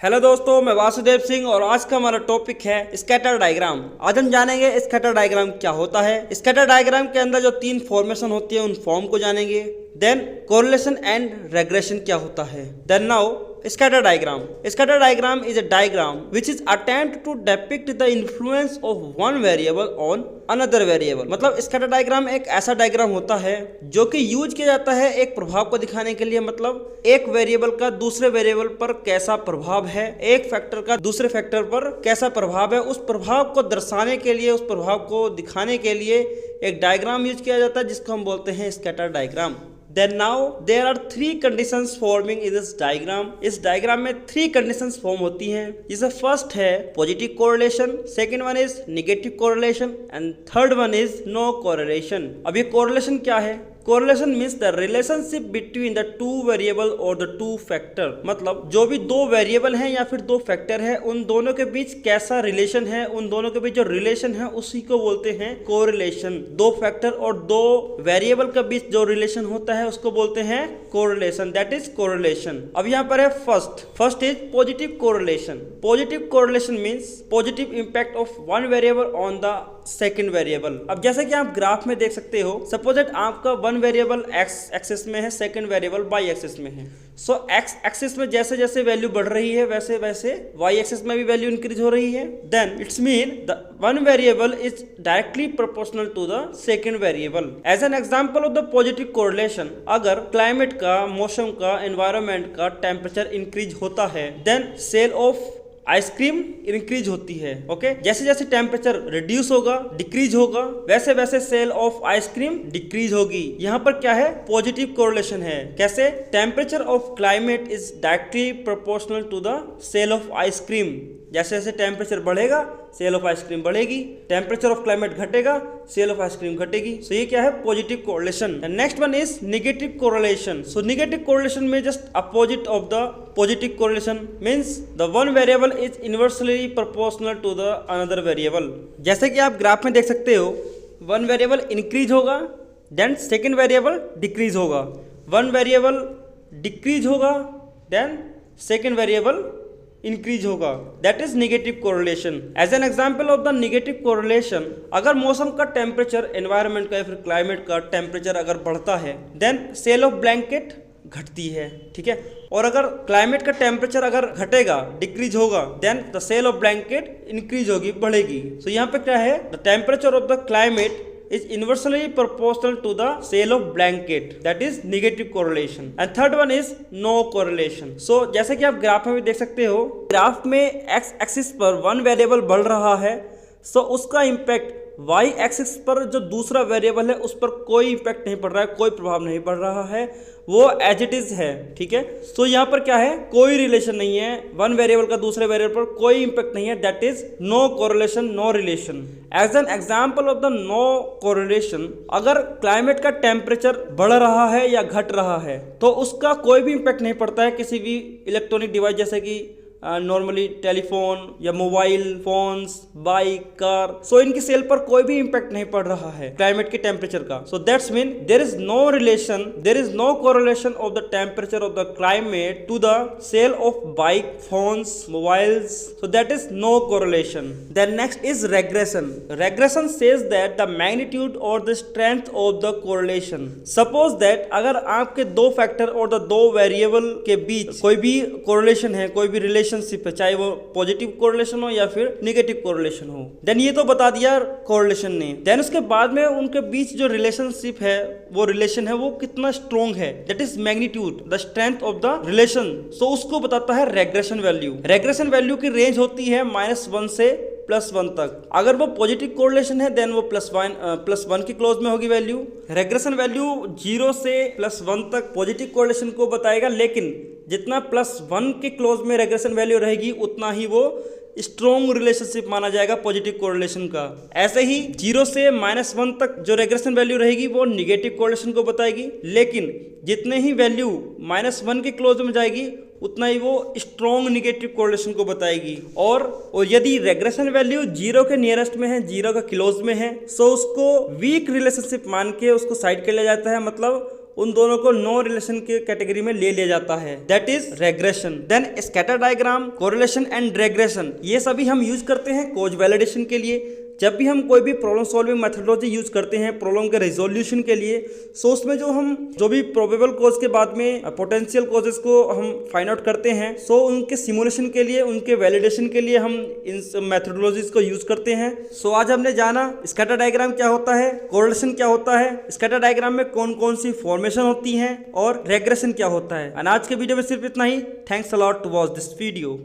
Hello दोस्तों, मैं वासुदेव सिंह और आज का हमारा टॉपिक है स्कैटर डायग्राम। आज हम जानेंगे स्कैटर डायग्राम क्या होता है। स्कैटर डायग्राम के अंदर जो तीन फॉर्मेशन होती है उन फॉर्म को जानेंगे। देन कोरिलेशन एंड रेग्रेशन क्या होता है। Then now scatter diagram. Scatter diagram is a diagram which is attempt to depict the influence of one variable on another variable। मतलब स्कैटर डायग्राम एक ऐसा डायग्राम होता है जो कि यूज किया जाता है एक प्रभाव को दिखाने के लिए। मतलब एक वेरिएबल का दूसरे वेरिएबल पर कैसा प्रभाव है, एक फैक्टर का दूसरे फैक्टर पर कैसा प्रभाव है, उस प्रभाव को दर्शाने के लिए, उस प्रभाव को दिखाने के लिए एक डायग्राम यूज किया जाता है जिसको हम बोलते हैं scatter diagram. Then now there are three conditions forming in this diagram। इस डायग्राम में 3 कंडीशंस फॉर्म होती हैं। जिसे फर्स्ट है positive correlation, second one is negative correlation and third one is no correlation. अब ये कोरिलेशन क्या है? Correlation means the relationship between the two variable और द टू फैक्टर। मतलब जो भी दो वेरिएबल हैं या फिर दो फैक्टर है उन दोनों के बीच कैसा रिलेशन है, उन दोनों के बीच जो रिलेशन है उसी को बोलते हैं कोरिलेशन। दो फैक्टर और दो वेरिएबल के बीच जो रिलेशन होता है उसको बोलते हैं कोरिलेशन, दैट इज कोरिलेशन। अब यहाँ पर है first is positive correlation. Positive correlation means positive impact of one variable on the second variable. अब जैसे कि आप ग्राफ में देख सकते हो, सपोज दैट आपका वन वेरिएबल एक्स एक्सिस में है, सेकंड वेरिएबल वाई एक्सिस में है। सो एक्स एक्सिस में जैसे जैसे वैल्यू बढ़ रही है वैसे वैसे वाई एक्सिस में भी वैल्यू इंक्रीज हो रही है। Then it's mean the one variable is directly proportional to the second variable. As an example of the positive correlation, अगर क्लाइमेट का, मौसम का, एनवायरनमेंट का टेम्परेचर इंक्रीज होता है then sale of ice cream increase होती है। ओके, जैसे जैसे टेम्परेचर रिड्यूस होगा, डिक्रीज होगा, वैसे वैसे सेल ऑफ आइसक्रीम डिक्रीज होगी। यहाँ पर क्या है? पॉजिटिव कोरिलेशन है। कैसे? Temperature of climate is directly proportional to the sale of ice cream. जैसे जैसे टेम्परेचर बढ़ेगा सेल ऑफ आइसक्रीम बढ़ेगी, टेम्परेचर ऑफ क्लाइमेट घटेगा सेल ऑफ आइसक्रीम घटेगी। सो ये क्या है? Positive correlation. Next one is negative correlation. So negative correlation में just opposite of the positive correlation means the one variable is inversely proportional to the another variable. जैसे कि आप graph में देख सकते हो, वन वेरिएबल इंक्रीज होगा then second variable decrease होगा, वन वेरिएबल डिक्रीज होगा देन सेकेंड वेरिएबल इंक्रीज होगा, that is negative correlation. As an example of the negative correlation, अगर मौसम का टेम्परेचर, एनवायरनमेंट का या फिर क्लाइमेट का टेम्परेचर अगर बढ़ता है देन सेल ऑफ ब्लैंकेट घटती है, ठीक है। और अगर क्लाइमेट का टेम्परेचर अगर घटेगा, डिक्रीज होगा, then the sale of blanket increase होगी, बढ़ेगी। सो यहाँ पे क्या है? The temperature of the climate is inversely proportional to the sale of blanket, that is negative correlation। and third one is no correlation। so जैसे कि आप graph में भी देख सकते हो, ग्राफ में x एक्सिस पर वन वेरिएबल बढ़ रहा है, सो उसका इम्पैक्ट y एक्सिस पर जो दूसरा वेरिएबल है उस पर कोई इम्पैक्ट नहीं पड़ रहा है, कोई प्रभाव नहीं पड़ रहा है, वो एज इट इज है, ठीक है। सो यहाँ पर क्या है? कोई रिलेशन नहीं है, वन वेरिएबल का दूसरे वेरिएबल पर कोई इम्पैक्ट नहीं है, that is no correlation, no relation. As an example of the no correlation, अगर क्लाइमेट का टेम्परेचर बढ़ रहा है या घट रहा है तो उसका कोई भी इम्पैक्ट नहीं पड़ता है किसी भी इलेक्ट्रॉनिक डिवाइस, जैसे कि नॉर्मली टेलीफोन या मोबाइल फोन्स, बाइक, कार। सो इनकी सेल पर कोई भी इंपैक्ट नहीं पड़ रहा है क्लाइमेट के टेम्परेचर का। So that's mean there is no relation, there is no correlation of the temperature of the climate to the sale of bike, phones, mobiles. So that is no correlation. Then next is regression. Regression says that the magnitude और the strength of the correlation. Suppose that अगर आपके दो factor और the दो variable के बीच कोई भी correlation है, कोई भी रिलेशनशिप है, चाहे वो पॉजिटिव कोरिलेशन हो या फिर नेगेटिव कोरिलेशन हो, देन ये तो बता दिया कोरिलेशन ने। देन उसके बाद में उनके बीच जो रिलेशनशिप है, वो रिलेशन है वो कितना स्ट्रॉन्ग है, that is magnitude, the strength of the relation. So उसको बताता है रेग्रेशन वैल्यू। रेग्रेशन वैल्यू की रेंज होती है -1 से +1 तक। अगर वो पॉजिटिव कोरिलेशन है देन वो +1 के क्लोज में होगी वैल्यू। रेग्रेशन वैल्यू 0 से +1 तक पॉजिटिव कोरिलेशन को बताएगा, लेकिन जितना +1 के क्लोज में रेग्रेशन वैल्यू रहेगी उतना ही वो स्ट्रॉन्ग रिलेशनशिप माना जाएगा पॉजिटिव कोरिलेशन का। ऐसे ही 0 से -1 तक जो रेग्रेशन वैल्यू रहेगी वो निगेटिव कोरिलेशन को बताएगी, लेकिन जितने ही वैल्यू -1 के क्लोज में जाएगी उतना ही वो स्ट्रॉन्ग निगेटिव कोरिलेशन को बताएगी। और यदि रेग्रेशन वैल्यू 0 के नियरेस्ट में है, 0 का क्लोज में है, सो उसको वीक रिलेशनशिप मान के उसको साइड कर लिया जाता है। मतलब उन दोनों को नो रिलेशन के कैटेगरी में ले लिया जाता है, that is regression. Then scatter diagram, correlation and regression, ये सभी हम यूज करते हैं कॉज वैलिडेशन के लिए। जब भी हम कोई भी प्रॉब्लम सॉल्विंग मेथडोलॉजी यूज करते हैं प्रॉब्लम के रिजोल्यूशन के लिए, सो उसमें जो भी प्रोबेबल कॉज के बाद में पोटेंशियल कॉजेस को हम फाइंड आउट करते हैं, सो उनके सिमुलेशन के लिए, उनके वैलिडेशन के लिए हम इन मेथडोलॉजीज को यूज करते हैं। सो आज हमने जाना स्कैटर डायग्राम क्या होता है, कोरिलेशन क्या होता है, स्कैटर डायग्राम में कौन कौन सी फॉर्मेशन होती हैं और रेग्रेशन क्या होता है। और आज के वीडियो में सिर्फ इतना ही। Thanks a lot to watch this video.